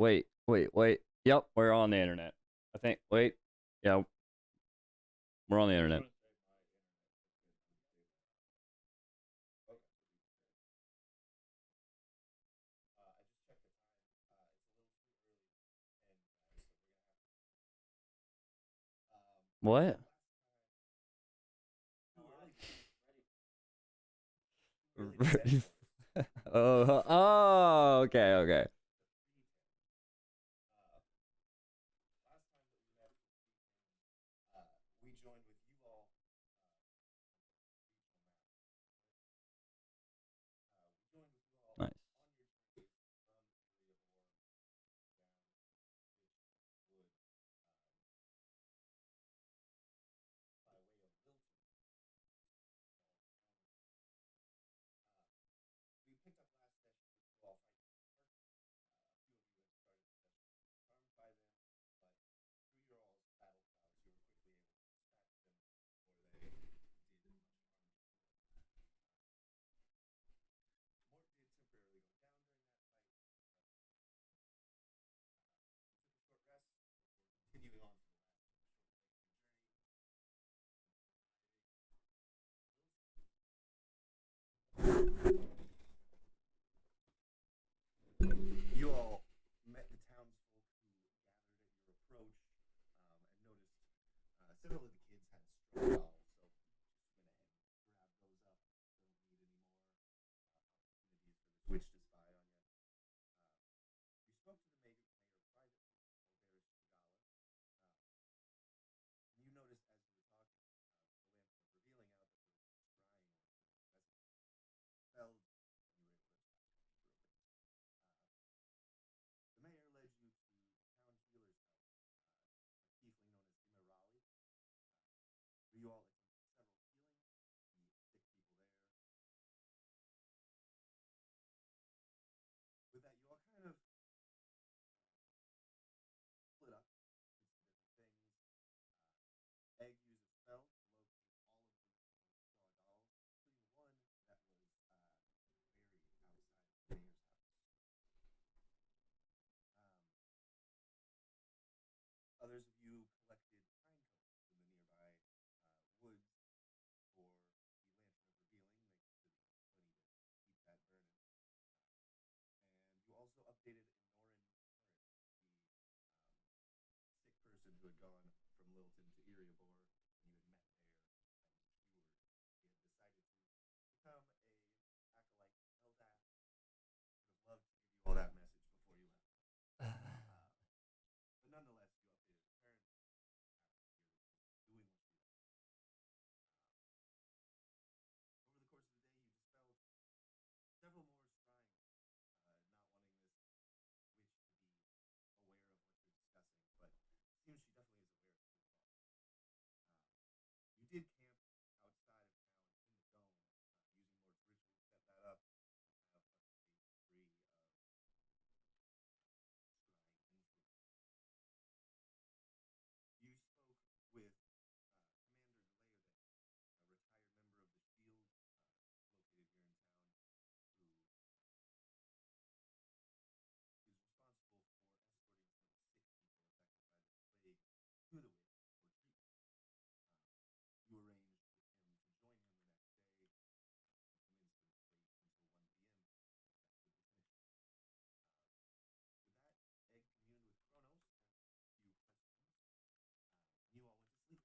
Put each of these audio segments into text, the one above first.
Wait. Yep, we're on the internet. I think. Wait. Yeah, we're on the internet. What? Okay. Nice. You all met the townsfolk who gathered at your approach and noticed several of the kids had straw dolls, so just went ahead and grabbed those up. Don't need any more opportunities for the witch to spy on you. You spoke to the mayor privately, Oberus Tagala, and you noticed as you were talking, the lantern was revealing out that there was a scrying or peasant spelled, and you were able to distract it for a bit. The mayor led you to the town healer's house, a tiefling known as Imirali, where you all attempted several healings, the sick people there. With that, you all kind of split up into some different things. Egg used a spell to locate all of the straw dolls, including one that was buried outside of the mayor's house. Others of you collected pine cones from the nearby woods for the lantern of revealing, making sure that you had plenty to keep that burning. And you also updated Norin Turret, the sick person who had gone from Lilton to Iriabor, and you had met there, had been cured. He had decided to become a acolyte to Eldath. Would have loved to give you all that message before you left. But nonetheless, you updated the parents. Happy to hear that you're doing what you want. Over the course of the day, you dispelled several more scrying, not wanting this witch to be aware of what you're discussing, but it seems she definitely is aware so far. You did camp outside of town in the dome, using more rituals to set that up and have a space free of scrying influence. You spoke with Commander Glearden, a retired member of the Shield, located here in town, who is responsible for escorting some of the sick people affected by this plague to the witch for treatment. You arranged with him to join him the next day and convinced him to wait until 1 p.m. to effectively finish it. With that, Egg communed with Kronos, asked a few questions, and you all went to sleep.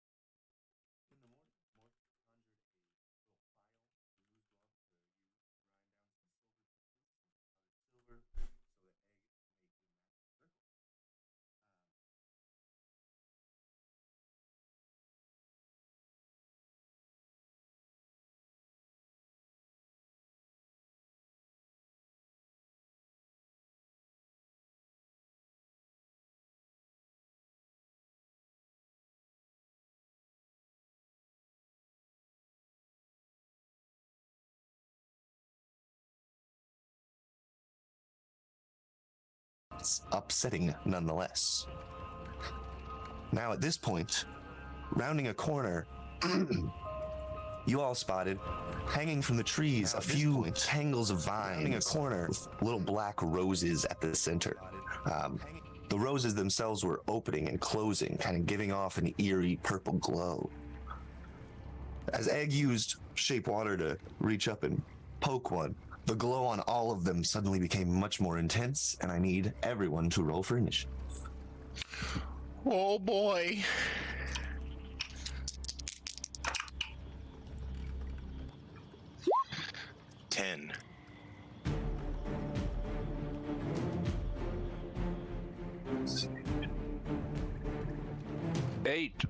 In the morning, Mork conjured a little file, oozed off to you, grind down some silver crystals, some powdered silver, so that Egg could make a magic circle. It's upsetting nonetheless. Now, at this point, rounding a corner, you all spotted, hanging from the trees, a few tangles of vines, rounding a corner with little black roses at the center. The roses themselves were opening and closing, kind of giving off an eerie purple glow. As Egg used shape water to reach up and poke one, the glow on all of them suddenly became much more intense, and I need everyone to roll for initiative. Oh boy. Ten. 8.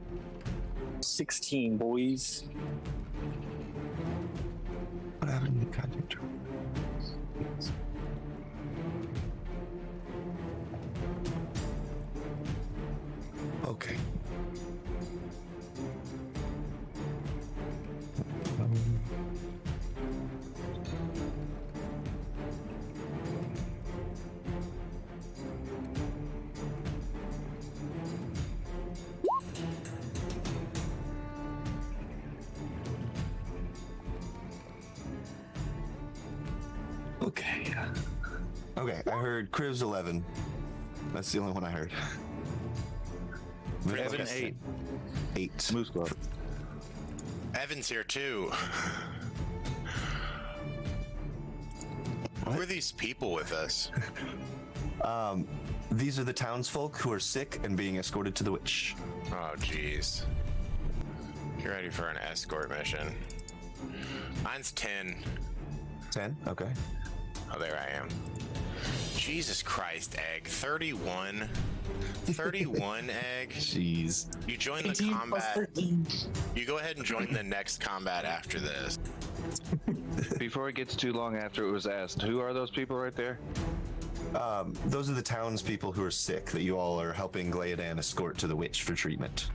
16, boys. What happened to the goddamn turn? Okay. Okay. Okay, I heard Criv's 11. That's the only one I heard. Evan 8. 8. Moose Club. Evan's here too. Who are these people with us? These are the townsfolk who are sick and being escorted to the witch. Oh, jeez. You're ready for an escort mission. Mine's 10. 10? Okay. Oh, there I am. Jesus Christ, Egg. 31. 31, Egg. Jeez. You join the 18 plus combat. 13. You go ahead and join the next combat after this. Before it gets too long after it was asked, who are those people right there? Those are the townspeople who are sick that you all are helping Glaeodan escort to the witch for treatment.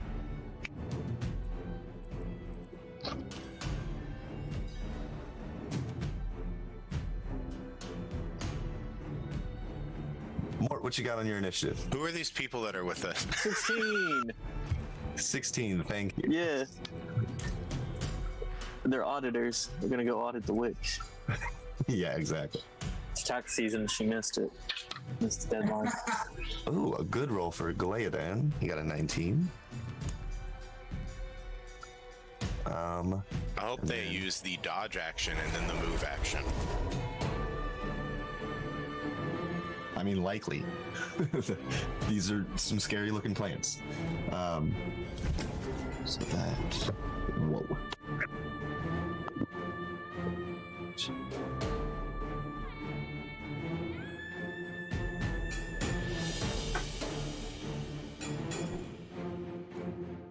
Mort, what you got on your initiative? Who are these people that are with us? 16. 16, thank you. Yeah. They're auditors. They're gonna go audit the witch. Yeah, exactly. It's tax season. She missed it. Missed the deadline. Ooh, a good roll for Glaeodan. He got a 19. I hope they use the dodge action and then the move action. I mean, likely. These are some scary looking plants. So that. Whoa.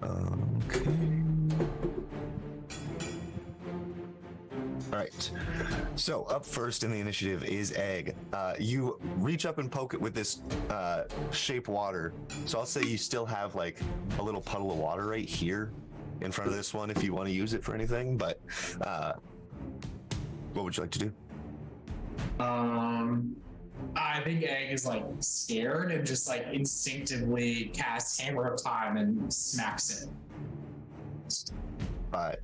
Okay. All right. So up first in the initiative is Egg. You reach up and poke it with this shape water. So I'll say you still have like a little puddle of water right here in front of this one if you want to use it for anything. But what would you like to do? I think Egg is like scared and just like instinctively casts Hammer of Time and smacks it. 5.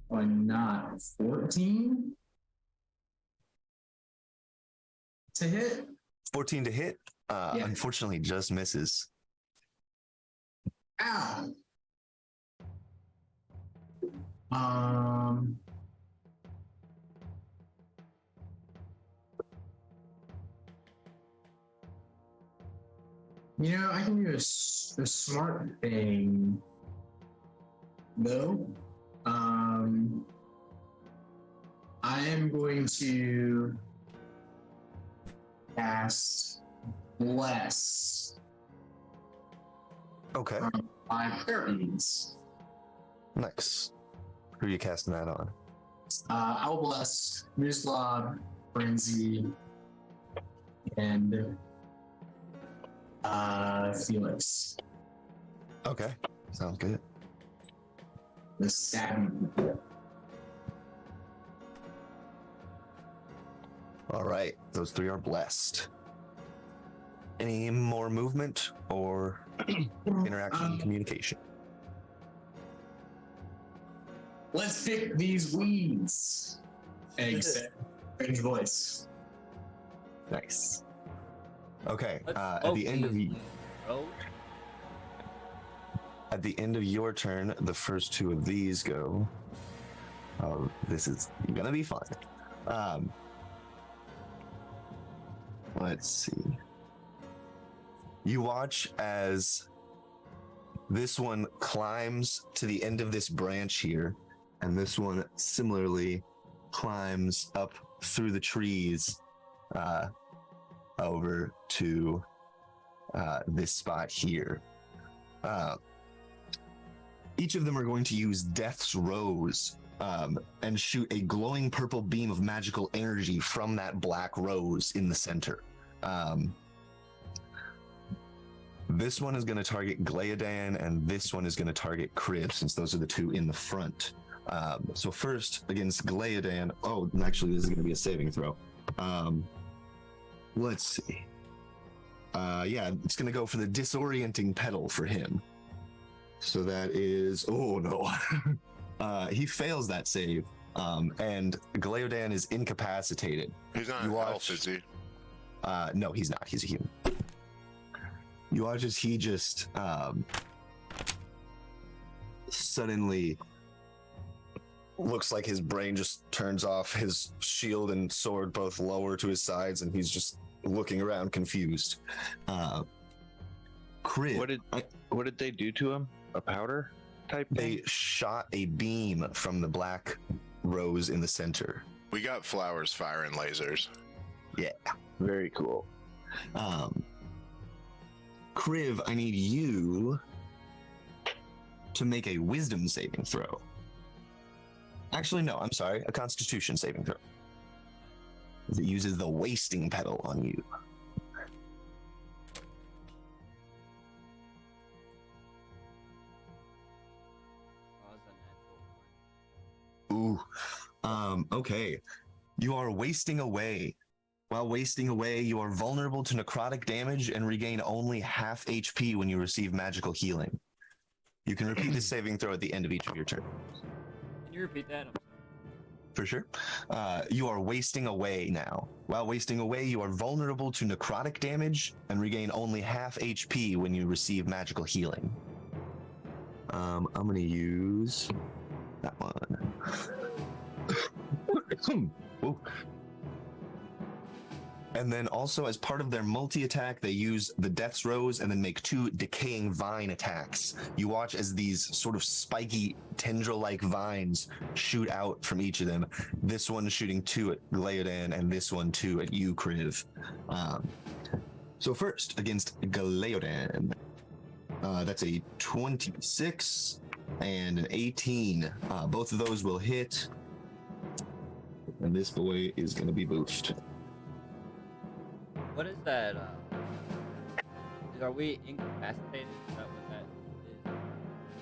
Why not 14 to hit? 14 to hit. Yeah. Unfortunately, just misses. Ow. You know, I can do a smart thing, though. I am going to cast Bless Okay. from my prayer beads. Nice. Who are you casting that on? I will bless Mislav, Frenzy, and Felix. Okay. Sounds good. The stabbing. All right. Those 3 are blessed. Any more movement or interaction, communication? Let's pick these weeds. Egg said. Strange voice. Nice. Okay. Let's At smoke the end of these, bro. At the end of your turn, the first two of these go. Oh, this is gonna be fun. Let's see. You watch as this one climbs to the end of this branch here, and this one similarly climbs up through the trees over to this spot here. Each of them are going to use Death's Rose and shoot a glowing purple beam of magical energy from that black rose in the center. This one is going to target Glaodan, and this one is going to target Crib, since those are the two in the front. So first, against Glaodan, oh, actually, this is going to be a saving throw. Let's see. Yeah, it's going to go for the disorienting pedal for him. So that is, oh no. He fails that save, and Glaodan is incapacitated. He's not You an watch- elf, is he? No, he's not. He's a human. You watch as he just suddenly looks like his brain just turns off. His shield and sword both lower to his sides, and he's just looking around confused. Crib, What did they do to him? A powder type thing? they shot a beam from the black rose in the center. We got flowers firing lasers. Very cool. Kriv, I need you to make a wisdom saving throw. Actually, no, I'm sorry, a constitution saving throw. It uses the wasting pedal on you. Oh, it's a natural one. Ooh. Okay. You are wasting away. While wasting away, you are vulnerable to necrotic damage and regain only half HP when you receive magical healing. You can repeat the saving throw at the end of each of your turns. Can you repeat that? I'm sorry. For sure. You are wasting away now. While wasting away, you are vulnerable to necrotic damage and regain only half HP when you receive magical healing. I'm going to use that one. Ooh. And then also, as part of their multi-attack, they use the Death's Rose and then make 2 decaying vine attacks. You watch as these sort of spiky tendril-like vines shoot out from each of them. This one shooting 2 at Glaodan, and this one 2 at you, Kriv. So first, against Glaodan, that's a 26 and an 18. Both of those will hit. And this boy is going to be boofed. What is that? Are we incapacitated? Is that what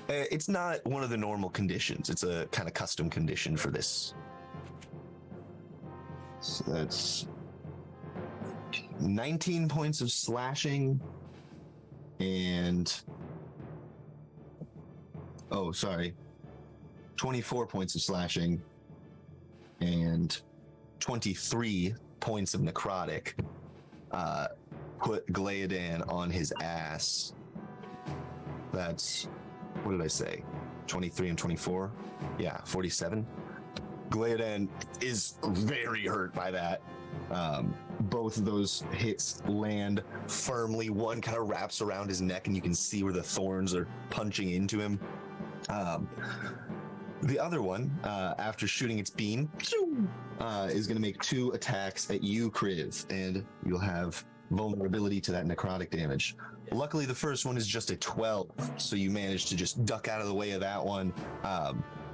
that is? It's not one of the normal conditions. It's a kind of custom condition for this. So that's 19 points of slashing and 24 points of slashing and 23 points of necrotic. Put Glaodan on his ass. That's, what did I say? 23 and 24? Yeah, 47. Glaodan is very hurt by that. Both of those hits land firmly. One kind of wraps around his neck, and you can see where the thorns are punching into him. The other one, after shooting its beam, is going to make 2 attacks at you, Kriv, and you'll have vulnerability to that necrotic damage. Luckily, the first one is just a 12, so you manage to just duck out of the way of that one.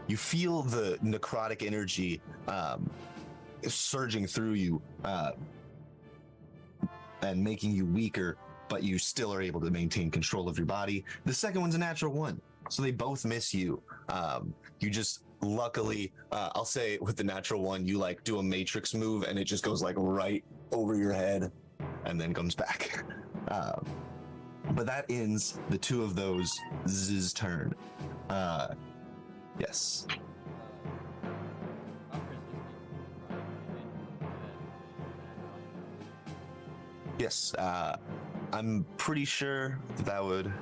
You feel the necrotic energy surging through you and making you weaker, but you still are able to maintain control of your body. The second one's a natural 1, so they both miss you. You just luckily, I'll say with the natural 1, you like do a matrix move and it just goes like right over your head and then comes back. But that ends the 2 of those Z's turn. Yes. I'm resisting necrotic damage. Yes. I'm pretty sure that would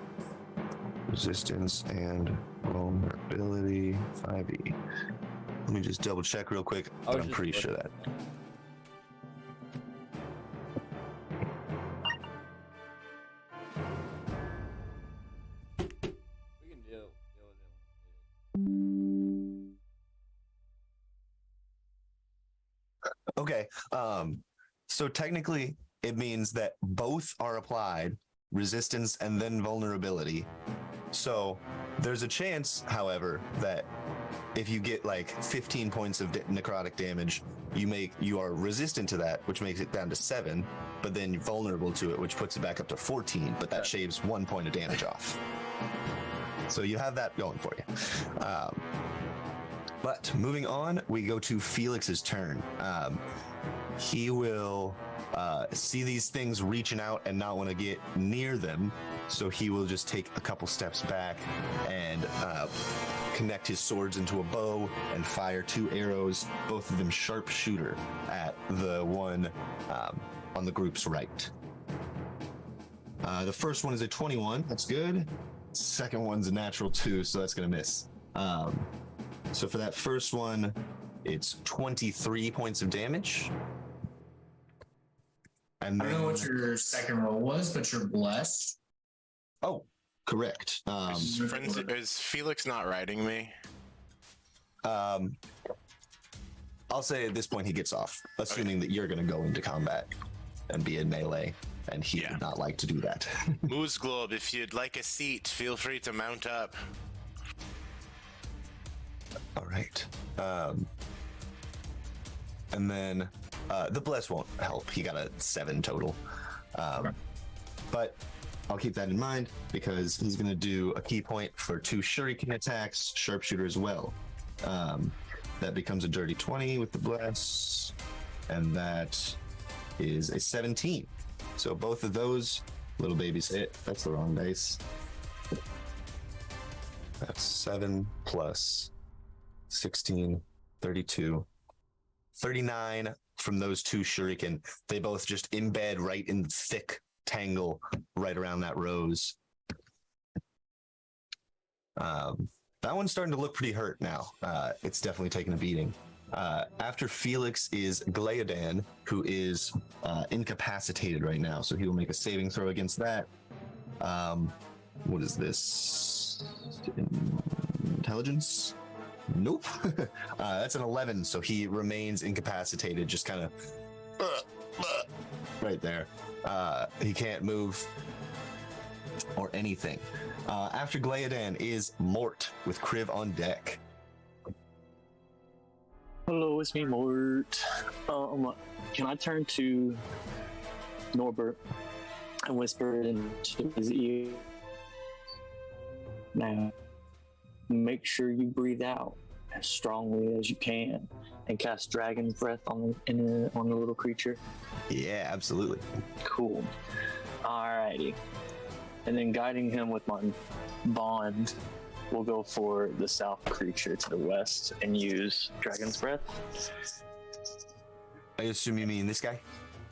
resistance and vulnerability 5e. Let me just double check real quick, but I'm pretty sure that. We can deal with it. Okay. So technically, it means that both are applied, resistance and then vulnerability. So there's a chance, however, that if you get like 15 points of necrotic damage, you are resistant to that, which makes it down to 7, but then you're vulnerable to it, which puts it back up to 14, but that shaves 1 point of damage off. So you have that going for you. But moving on, we go to Felix's turn. He will see these things reaching out and not want to get near them, so he will just take a couple steps back and connect his swords into a bow and fire 2 arrows, both of them sharpshooter, at the one on the group's right. The first one is a 21. That's good. Second one's a natural 2, so that's going to miss. So for that first one, it's 23 points of damage. And I don't know what your second roll was, but you're blessed. Oh, correct. Is Felix not riding me? I'll say at this point he gets off, assuming that you're going to go into combat and be in melee, and he would not like to do that. Moose Globe, if you'd like a seat, feel free to mount up. All right. And then the bless won't help. He got a 7 total. But I'll keep that in mind because he's going to do a key point for 2 shuriken attacks, sharpshooter as well. That becomes a dirty 20 with the bless, and that is a 17. So both of those little babies hit. That's the wrong dice. That's 7 plus 16, 32, 39 from those 2 shuriken. They both just embed right in the thick tangle right around that rose. That one's starting to look pretty hurt now. It's definitely taking a beating. After Felix is Glaodan, who is incapacitated right now, so he will make a saving throw against that. What is this? Intelligence? Nope. That's an 11, so he remains incapacitated, just kind of right there. He can't move or anything. After Glaodan is Mort with Kriv on deck. Hello, it's me, Mort. Can I turn to Norbert and whisper into his ear? Now, make sure you breathe out as strongly as you can and cast Dragon's Breath on the little creature. Yeah, absolutely. Cool. Alrighty. And then guiding him with my bond, we'll go for the south creature to the west and use Dragon's Breath. I assume you mean this guy?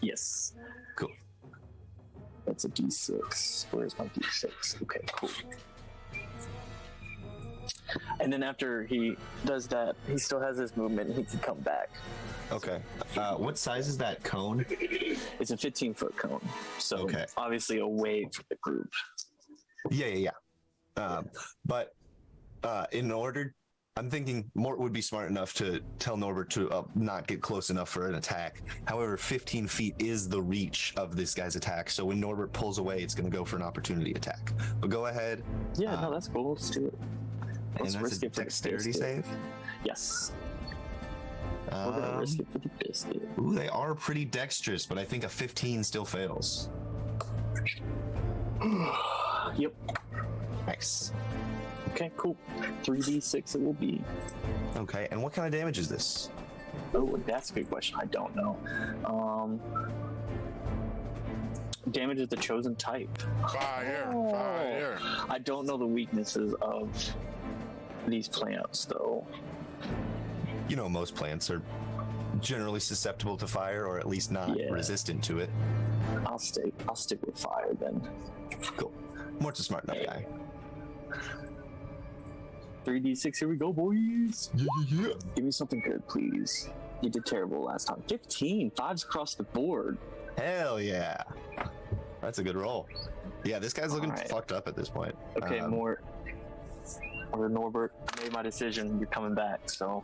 Yes. Cool. That's a D6. Where's my D6? Okay, cool. And then after he does that, he still has his movement and he can come back. Okay. What size is that cone? It's a 15-foot cone. So okay. Obviously away from the group. Yeah. But in order, I'm thinking Mort would be smart enough to tell Norbert to not get close enough for an attack. However, 15 feet is the reach of this guy's attack. So when Norbert pulls away, it's going to go for an opportunity attack. But go ahead. Yeah, no, that's cool. Let's do it. Let's and that's a dexterity save? Yes. We're going to risk it for the biscuit. Ooh, they are pretty dexterous, but I think a 15 still fails. Yep. Nice. Okay, cool. 3d6 it will be. Okay, and what kind of damage is this? Oh, that's a good question. I don't know. Damage is the chosen type. Fire. I don't know the weaknesses of these plants, though. You know, most plants are generally susceptible to fire, or at least not resistant to it. I'll stick with fire then. Cool. Mort's a smart enough guy. 3d6, here we go, boys. Yeah. Give me something good, please. You did terrible last time. 15, 5s across the board. Hell yeah. That's a good roll. Yeah, this guy's looking Alright. fucked up at this point. Okay, Mort or Norbert, made my decision. You're coming back, so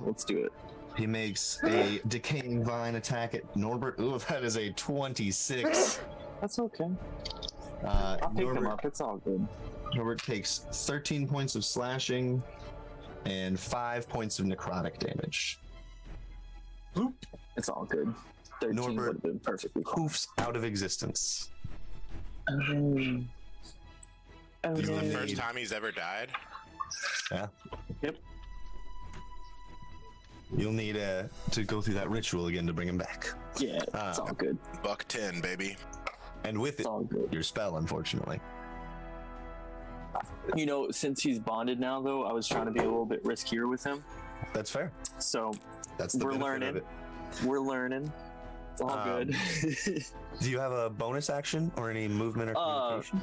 let's do it. He makes a decaying vine attack at Norbert. Ooh, that is a 26. That's okay. I'll pick them Norbert, up. It's all good. Norbert takes 13 points of slashing and 5 points of necrotic damage. It's all good. 13 Norbert would have been perfectly fine. Poofs out of existence. This is the Okay. first time he's ever died. Yeah. Yep. You'll need to go through that ritual again to bring him back. Yeah, it's all good. Buck 10, baby. And with It's it, all good. your spell, unfortunately. You know, since he's bonded now, though, I was trying to be a little bit riskier with him. That's fair. So That's the We're benefit learning. of it. we're learning. It's all good. Do you have a bonus action or any movement or communication?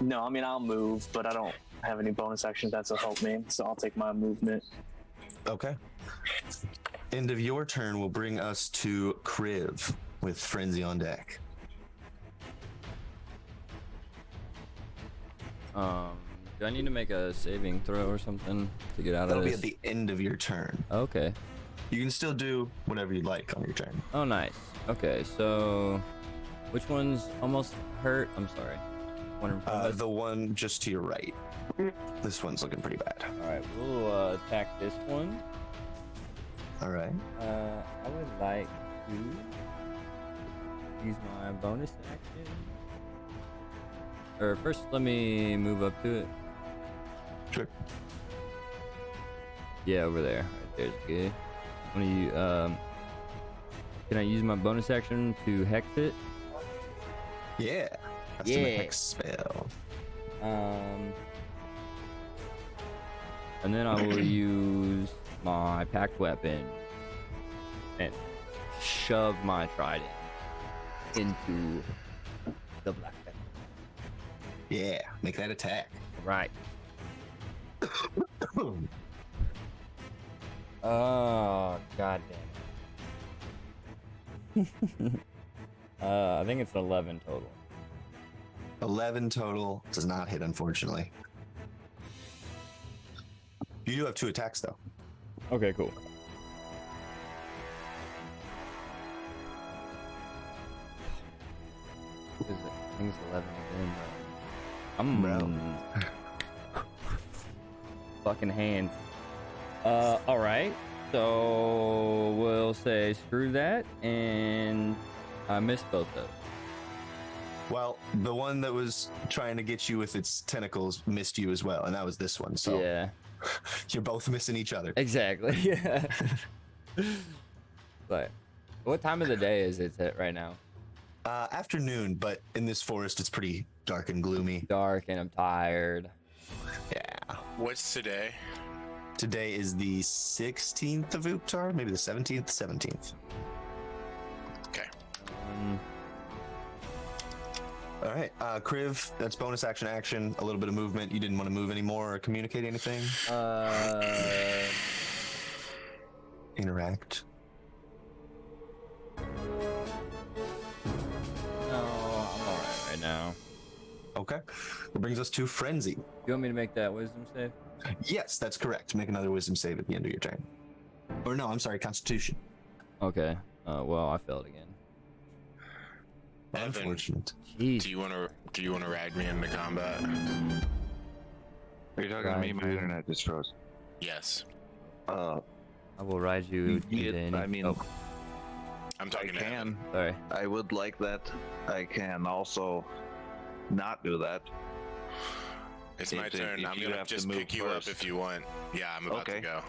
No, I mean, I'll move, but I don't have any bonus actions that'll help me, so I'll take my movement. Okay. End of your turn will bring us to Kriv with Frenzy on deck. Do I need to make a saving throw or something to get out That'll of be this? at the end of your turn. Okay. You can still do whatever you'd like on your turn. Oh, nice. Okay, so which one's almost hurt? I'm sorry. One in front of us? The one just to your right. This one's looking pretty bad. All right, we'll attack this one. All right. I would like to use my bonus action. Or first, let me move up to it. Sure. Yeah, over there. Right there's good. Can I use my bonus action to hex it? Yeah. That's Yeah. the hex spell. And then I will use my packed weapon and shove my trident into the black pepper. Yeah. Make that attack. Right. Oh, god damn it. I think it's 11 total. 11 total. Does not hit, unfortunately. You do have 2 attacks, though. Okay, cool. I think it's 11 again, bro. Fucking hands. Alright. So we'll say screw that, and I missed both those. Well, the one that was trying to get you with its tentacles missed you as well, and that was this one. So Yeah, you're both missing each other. exactly. Yeah. But what time of the day is it at right now? Afternoon, but in this forest, it's pretty dark and gloomy. Dark, and I'm tired. Yeah. What's today? Today is the 16th of Uktar, maybe the 17th, 17th. Okay. All right, Kriv, that's bonus action, a little bit of movement. You didn't want to move anymore or communicate anything? Interact. No, I'm alright right now. Okay. That brings us to Frenzy. You want me to make that wisdom save? Yes, that's correct. Make another wisdom save at the end of your turn. Or no, I'm sorry, Constitution. Okay. Well, I failed again. Evan, Unfortunate. Jeez. do you want to rag me into combat? Are you talking to me? My internet just froze. Yes. I will ride you to the end. I mean, Oh, I'm I talking to Evan. can. sorry. I would like that. I can also not do that. It's my If turn. I'm you gonna have to just move pick you up first. if you want. Yeah, I'm about to Okay. go.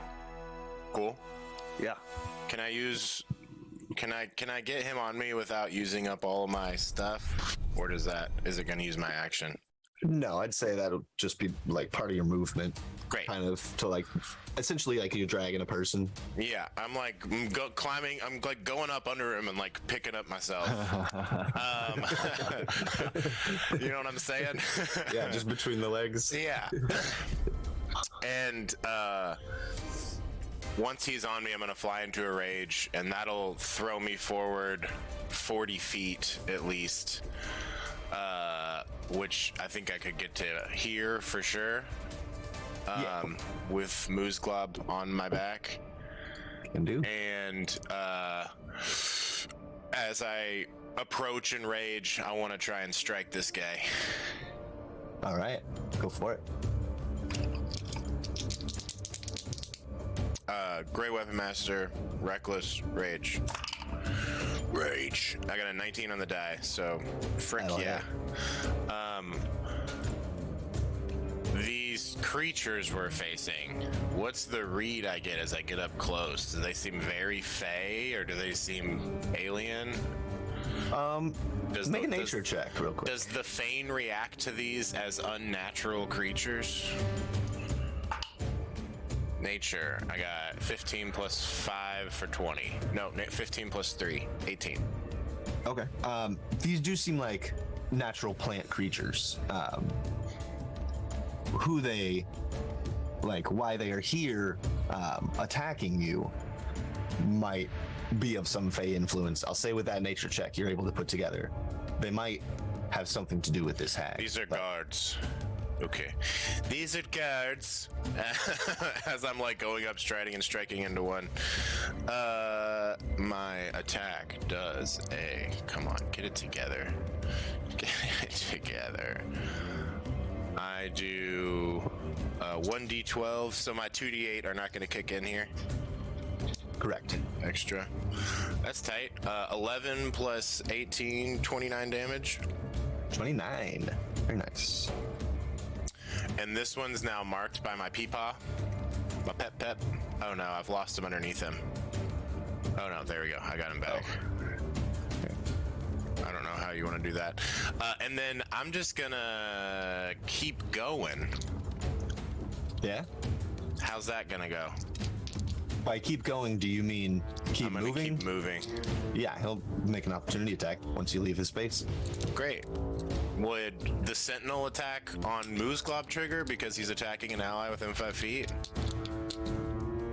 Cool. Yeah. Can I use? Can I get him on me without using up all of my stuff, or is it gonna use my action? No, I'd say that'll just be like part of your movement. Great. kind of to like, essentially like you're dragging a person. Yeah, I'm like climbing. I'm like going up under him and like picking up myself. You know what I'm saying? Yeah, just between the legs. Yeah. And once he's on me, I'm gonna fly into a rage, and that'll throw me forward 40 feet at least. Which I think I could get to here for sure. With Moose Glob on my back. Can do. And as I approach and rage, I want to try and strike this guy. All right, go for it. Great Weapon Master, Reckless, Rage. Rage. I got a 19 on the die, so frick yeah. These creatures we're facing, what's the read I get as I get up close? Do they seem very fey, or do they seem alien? Make a nature check real quick. Does the Fane react to these as unnatural creatures? Nature, I got 15 plus 5 for 20. No, 15 plus 3, 18. Okay. These do seem like natural plant creatures. Who they, like, why they are here attacking you might be of some fey influence. I'll say with that nature check you're able to put together, they might have something to do with this hag. These are guards. Okay. These are guards. As I'm like going up, striding and striking into one. My attack does a... Come on, get it together. Get it together. I do 1d12, so my 2d8 are not going to kick in here. Correct. Extra. That's tight. 11 plus 18, 29 damage. 29. Very nice. And this one's now marked by my peepaw. My pep. Oh no, I've lost him underneath him. Oh no, there we go. I got him back. I don't know how you want to do that. And then I'm just gonna keep going. Yeah? How's that gonna go? By keep going, do you mean keep I'm gonna moving? keep moving. Yeah, he'll make an opportunity attack once you leave his space. Great. Would the Sentinel attack on Moose Glob trigger because he's attacking an ally within 5 feet?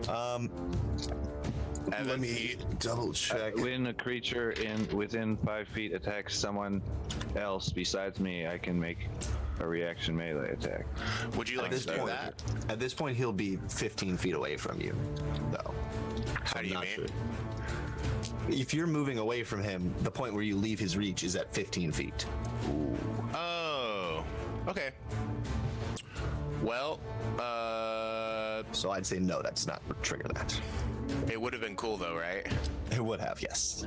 Evan, Let me double check. When a creature within 5 feet attacks someone else besides me, I can make a reaction melee attack. Would you like to do that? At this point, he'll be 15 feet away from you, though. How do you mean? Sure. If you're moving away from him, the point where you leave his reach is at 15 feet. Oh, okay. Well, So I'd say no, that's not trigger that. it would have been cool though, right? It would have, yes.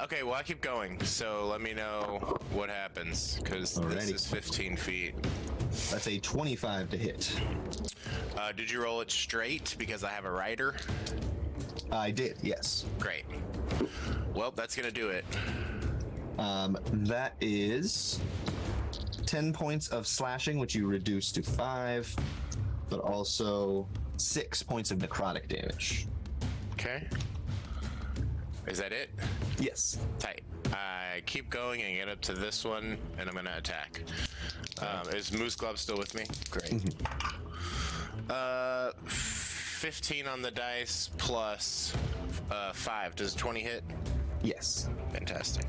Okay, well, I keep going, so let me know what happens, because this Alrighty. is 15 feet. That's a 25 to hit. Did you roll it straight because I have a rider? I did, yes. Great. Well, that's going to do it. That is 10 points of slashing, which you reduce to 5, but also 6 points of necrotic damage. Okay. Is that it? Yes. Tight. I keep going and get up to this one, and I'm going to attack. Is Moose Glob still with me? Great. 15 on the dice plus 5. Does 20 hit? Yes. Fantastic.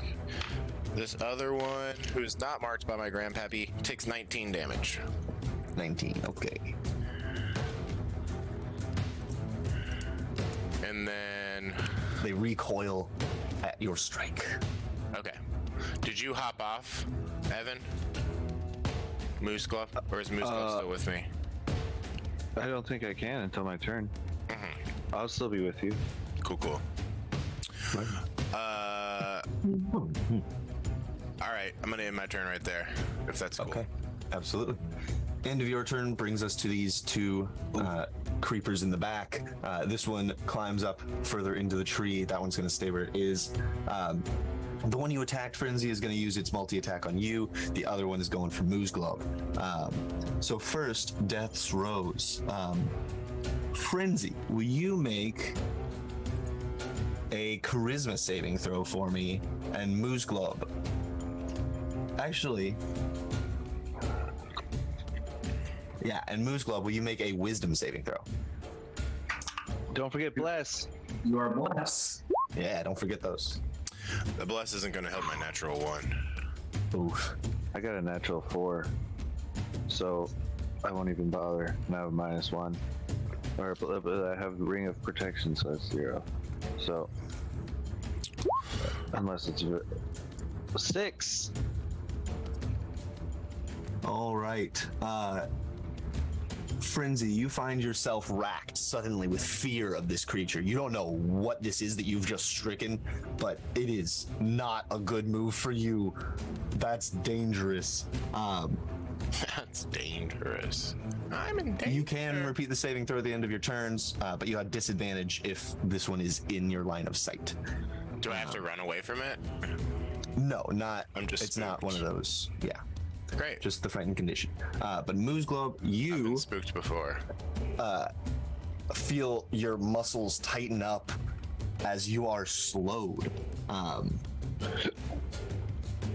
This other one, who's not marked by my grandpappy, takes 19 damage. 19, okay. And then... They recoil at your strike. Okay. Did you hop off, Evan? Moose Glove? Or is Moose Glove still with me? I don't think I can until my turn. I'll still be with you. Cool. Alright, I'm gonna end my turn right there, if that's cool. Okay, absolutely. End of your turn brings us to these two creepers in the back. This one climbs up further into the tree. That one's going to stay where it is. The one you attacked, Frenzy, is going to use its multi-attack on you. The other one is going for Moose Globe. So first, Death's Rose. Frenzy, will you make a charisma saving throw for me? And Moose Globe. Actually, yeah, and Moose Globe, will you make a wisdom saving throw? Don't forget bless. You are blessed. Yeah, don't forget those. The bless isn't going to help my natural 1. Oof. I got a natural 4, so I won't even bother. And I have a -1. But I have Ring of Protection, so that's 0. So unless it's 6. All right. Frenzy, you find yourself racked suddenly with fear of this creature. You don't know what this is that you've just stricken, but it is not a good move for you. That's dangerous. That's dangerous. I'm in danger. You can repeat the saving throw at the end of your turns, but you have disadvantage if this one is in your line of sight. Do I have to run away from it? No, not. I'm just It's not spooked. one of those. Yeah, Great. just the frightened condition. But Moose Globe, I've you been spooked before. feel your muscles tighten up as you are slowed.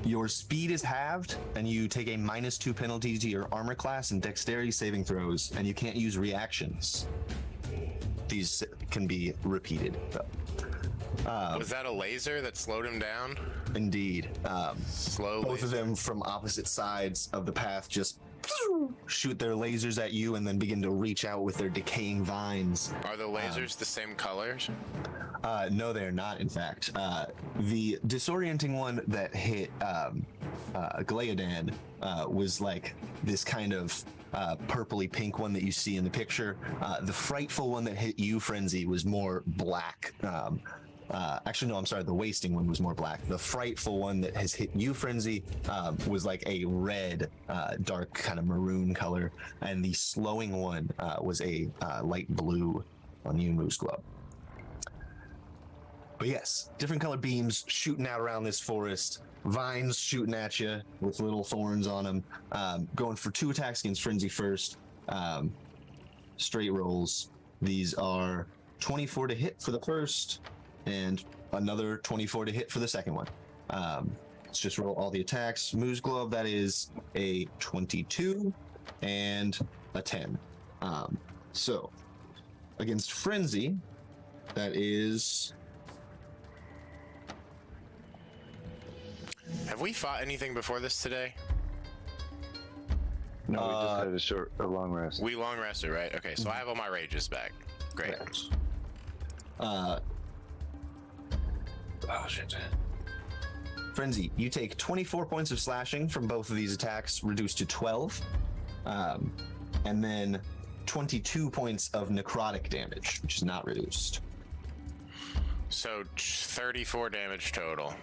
Your speed is halved, and you take a -2 penalty to your armor class and dexterity saving throws, and you can't use reactions. These can be repeated, though. Was that a laser that slowed him down? Indeed. Slow Both of laser. them from opposite sides of the path just shoot their lasers at you and then begin to reach out with their decaying vines. Are the lasers the same colors? No, they're not, in fact. The disorienting one that hit Gleodan was like this kind of purpley pink one that you see in the picture. The frightful one that hit you, Frenzy, was more black. Actually, no, I'm sorry. The wasting one was more black. The frightful one that has hit you, Frenzy, was like a red, dark kind of maroon color. And the slowing one was a light blue on you, Moose Globe. But yes, different color beams shooting out around this forest, vines shooting at you with little thorns on them. Going for 2 attacks against Frenzy first. Straight rolls. These are 24 to hit for the first, and another 24 to hit for the second one. Let's just roll all the attacks. Moose Glove, that is a 22 and a 10. So against Frenzy, that is... Have we fought anything before this today? No, we just had a long rest. We long rested, right? Okay, so I have all my rages back. Great. Oh shit. Frenzy, you take 24 points of slashing from both of these attacks, reduced to 12. And then 22 points of necrotic damage, which is not reduced. So 34 damage total.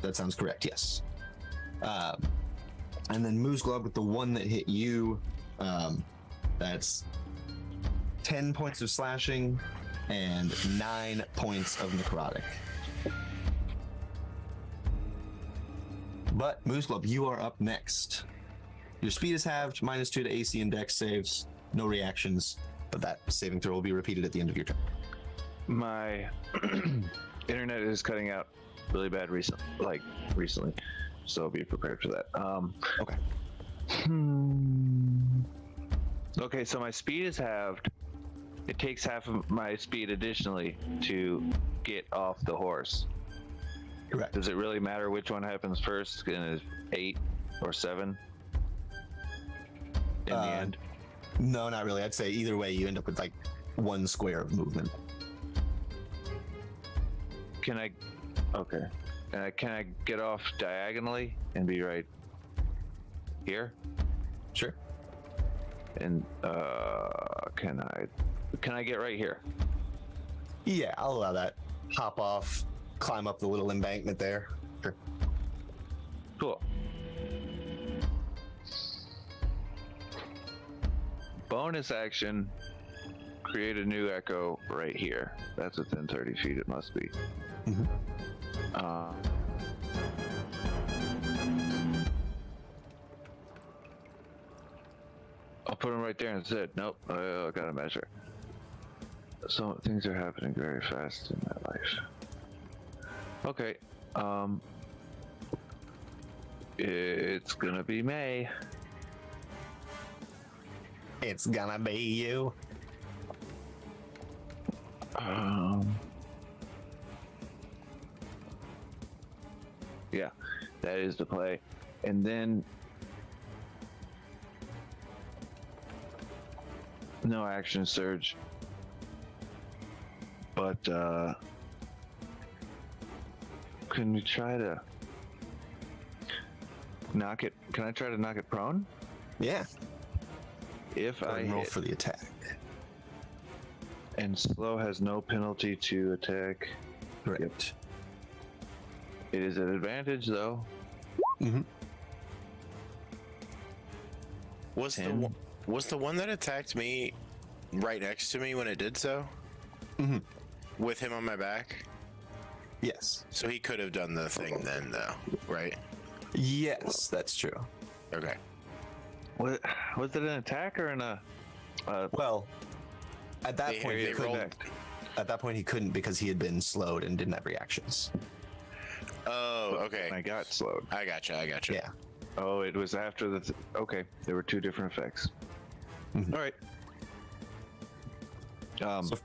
That sounds correct, yes. And then Moose Glove with the one that hit you, that's 10 points of slashing and 9 points of necrotic. But Moose Glove, you are up next. Your speed is halved, -2 to AC and Dex saves, no reactions, but that saving throw will be repeated at the end of your turn. My internet is cutting out really bad recently, so be prepared for that. Okay. Okay, so my speed is halved. It takes half of my speed additionally to get off the horse. Correct. Does it really matter which one happens first? Is 8 or 7 in the end? No, not really. I'd say either way, you end up with like 1 square of movement. Can I? Okay. Can I get off diagonally and be right here? Sure. And can I get right here? Yeah, I'll allow that. Hop off, climb up the little embankment there. Sure. Cool. Bonus action, create a new echo right here. That's within 30 feet, it must be. put him right there instead. Nope, I gotta measure. So things are happening very fast in my life. Okay, it's gonna be May. It's gonna be you. Yeah, that is the play. And then no action surge. But can we try to knock it? Can I try to knock it prone? Yeah. If Go ahead I and roll hit, for the attack. and slow has no penalty to attack. Correct. It is an advantage though. Mm-hmm. Was 10. the one that attacked me right next to me when it did so? Mm-hmm. With him on my back? Yes. So he could have done the thing then, though, right? Yes, that's true. Okay. Was it an attack or Well, at that point he they couldn't. rolled- At that point he couldn't because he had been slowed and didn't have reactions. Oh, okay. I got slowed. I gotcha. Yeah. Oh, it was after the. Okay, there were two different effects. Mhm. All right. So-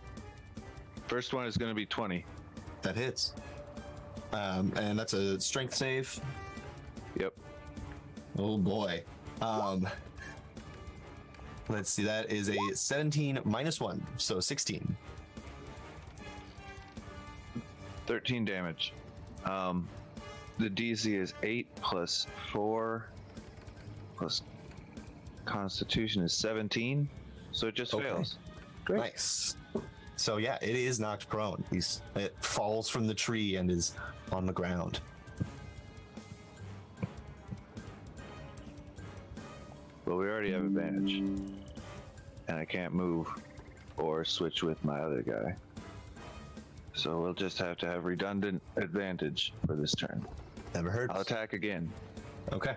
First one is going to be 20. That hits. And that's a strength save. Yep. Oh boy. Let's see. That is a 17 minus 1, so 16. 13 damage. The DC is 8 plus 4 plus Constitution is 17, so it just Okay. fails. Nice. So yeah, it is knocked prone. It falls from the tree and is on the ground. But we already have advantage, and I can't move or switch with my other guy. So we'll just have to have redundant advantage for this turn. Never heard. I'll attack again. Okay.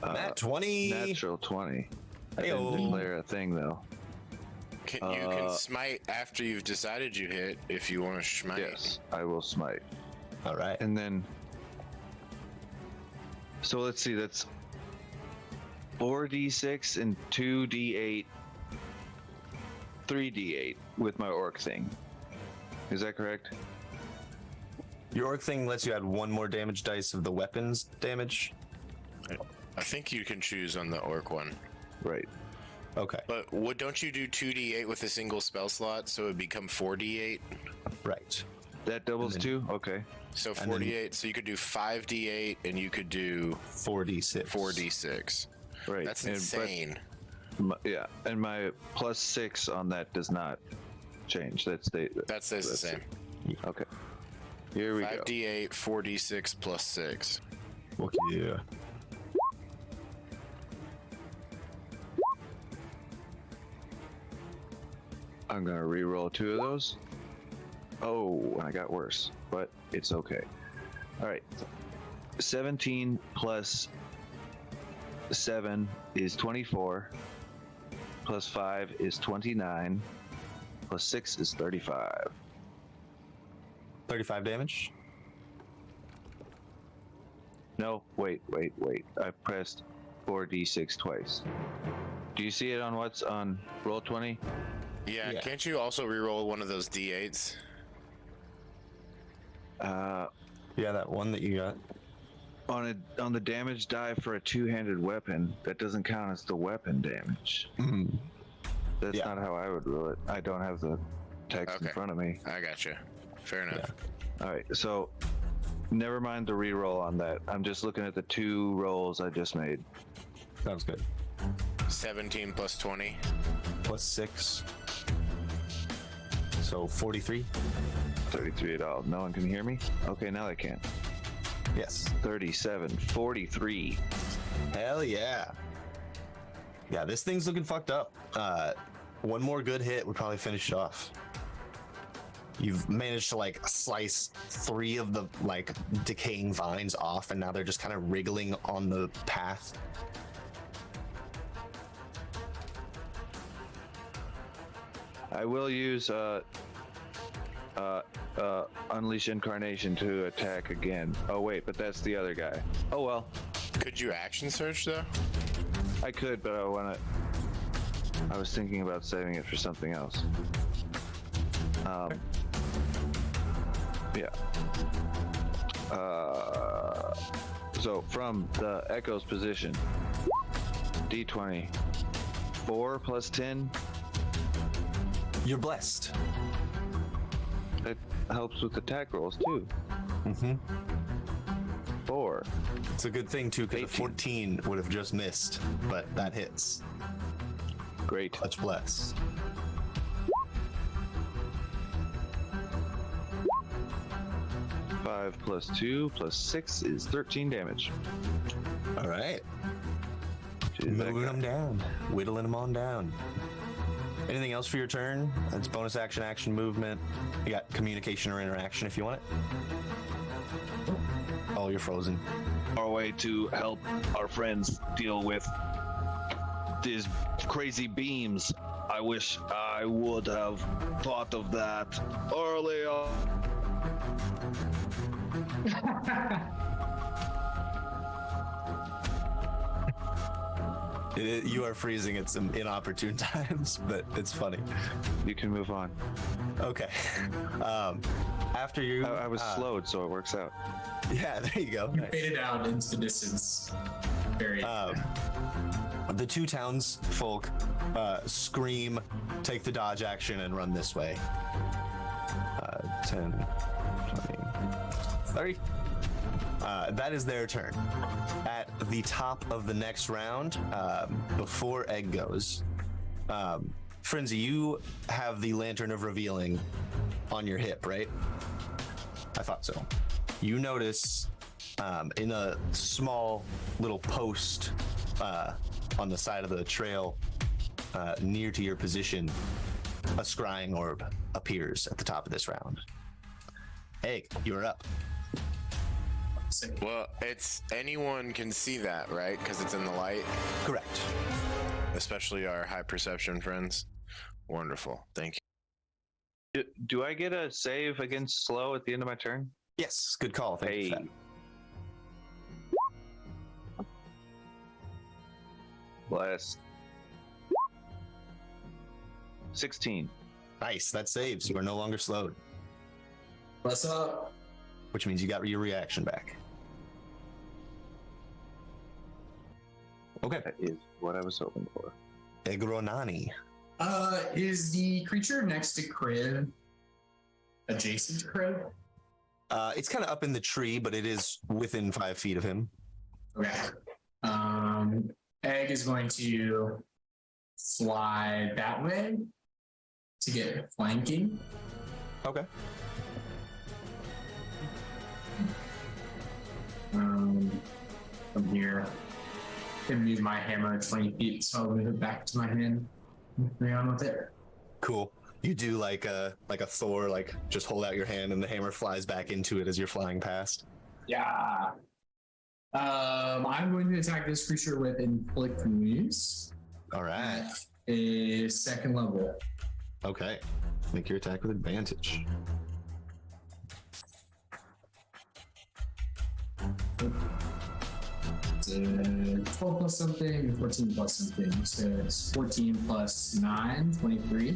Nat 20. Natural 20. I Hey-o. didn't declare a thing though. You can smite after you've decided you hit if you want to smite. Yes, I will smite. All right. And then, so let's see, that's 4d6 and 2d8, 3d8 with my orc thing. Is that correct? Your orc thing lets you add one more damage dice of the weapons damage. I think you can choose on the orc one. Right. Okay. But don't you do 2d8 with a single spell slot, so it would become 4d8? Right. That doubles And then- too? Okay. So And then- 48, so you could do 5d8 and you could do 4d6. 4d6. Right. That's And- insane. yeah, and my plus 6 on that does not change. That stays That stays the same. Okay. Here we go. 5d8, 4d6 plus 6. Yeah. I'm gonna re-roll 2 of those. Oh, I got worse, but it's okay. All right. 17 plus 7 is 24. Plus 5 is 29. Plus 6 is 35. 35 damage. No, wait. I pressed 4d6 twice. Do you see it on what's on roll 20? Yeah, Yeah. can't you also reroll one of those d8s? Yeah, that one that you got. On the damage die for a two-handed weapon, that doesn't count as the weapon damage. Mhm. That's Yeah. not how I would rule it. I don't have the text in Okay. front of me. I gotcha. Fair enough. All right, so never mind the re-roll on that. I'm just looking at the 2 rolls I just made. Sounds good. 17 plus 20. Plus 6. So 43. 33 at all. No one can hear me? Okay, now they can. Yes. 37, 43. Hell yeah. Yeah, this thing's looking fucked up. One more good hit would probably finish it off. You've managed to like slice 3 of the like decaying vines off, and now they're just kind of wriggling on the path. I will use Unleash Incarnation to attack again. Oh wait, but that's the other guy. Oh well, Could you action search though? I could, but I was thinking about saving it for something else. Yeah. So from the Echo's position, D20, 4 plus 10. You're blessed. That helps with attack rolls too. Mm-hmm. 4. It's a good thing too, because a 18. 14 would have just missed, but that hits. Great. Much blessed. Five plus 2 plus 6 is 13 damage. All right. to that Moving guy. them down, whittling them on down. Anything else for your turn? It's bonus action, action, movement. You got communication or interaction if you want it. Oh, you're frozen. Our way to help our friends deal with these crazy beams. I wish I would have thought of that earlier. You are freezing at some inopportune times, but it's funny. You can move on. Okay. After you, I was slowed, so it works out. Yeah, there you go. You Nice. faded out into the distance. Very. The two townsfolk scream, take the dodge action, and run this way. 10, 20, 30. That is their turn. At the top of the next round, before Egg goes, Frenzy, you have the Lantern of Revealing on your hip, right? I thought so. You notice in a small little post on the side of the trail near to your position, a scrying orb appears at the top of this round. Egg, you're up. Well, it's anyone can see that, right? Because it's in the light, Correct. especially our high perception friends. Wonderful. Thank you. Do I get a save against slow at the end of my turn? Yes, good call. Thank you for Hey. Bless. 16. that. Nice, that saves. You are no longer slowed, What's up? which means you got your reaction back. Okay. That is what I was hoping for. Egronani. Is the creature next to Crib adjacent to Crib? It's kind of up in the tree, but it is within 5 feet of him. Okay. Egg is going to fly that way to get flanking. Okay. From here, can use my hammer 20 feet, so I'll move it back to my hand. Bring on with it. Cool. You do like a Thor, like just hold out your hand and the hammer flies back into it as you're flying past. Yeah. I'm going to attack this creature with Inflict Wounds. All right. A second level. Okay. Make your attack with advantage. It's 12 plus something, 14 plus something. So it's 14 plus 9, 23.